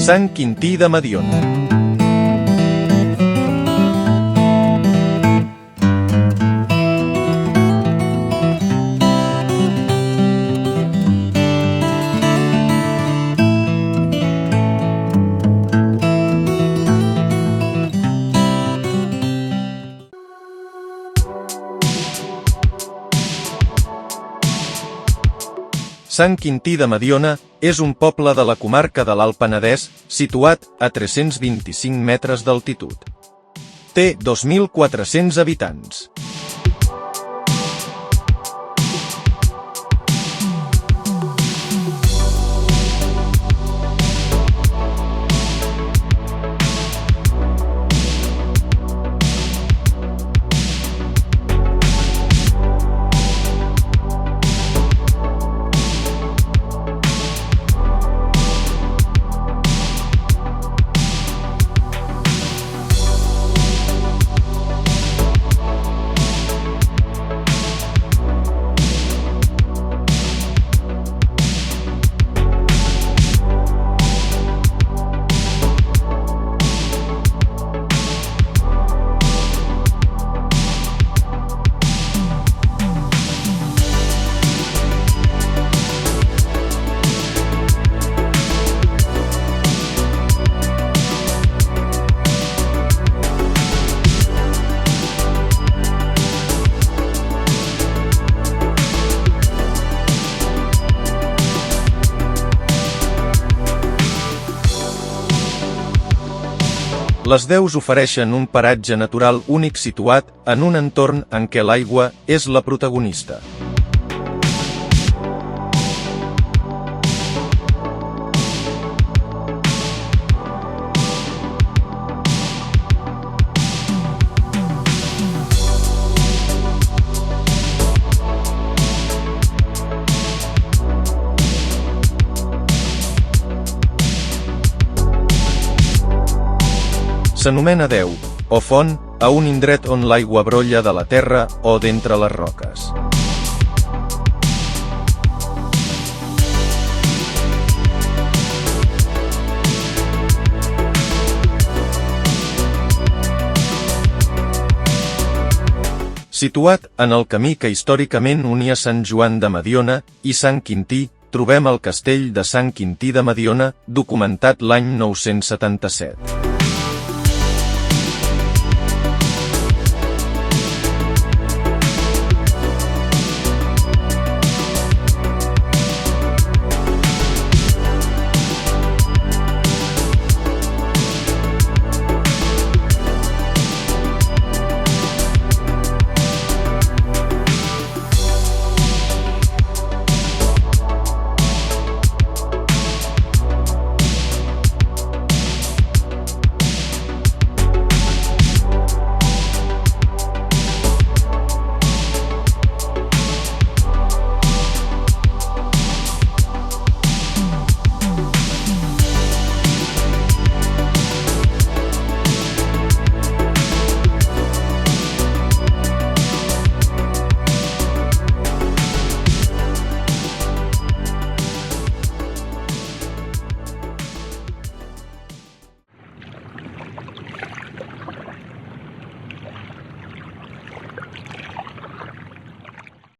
Sant Quintí de Mediona. Sant Quintí de Mediona és un poble de la comarca de l'Alt Penedès, situat a 325 metres d'altitud. Té 2.400 habitants. Les deus ofereixen un paratge natural únic situat en un entorn en què l'aigua és la protagonista. S'anomena deu, o font, a un indret on l'aigua brolla de la terra o d'entre les roques. Situat en el camí que històricament unia Sant Joan de Mediona i Sant Quintí, trobem el castell de Sant Quintí de Mediona, documentat l'any 977.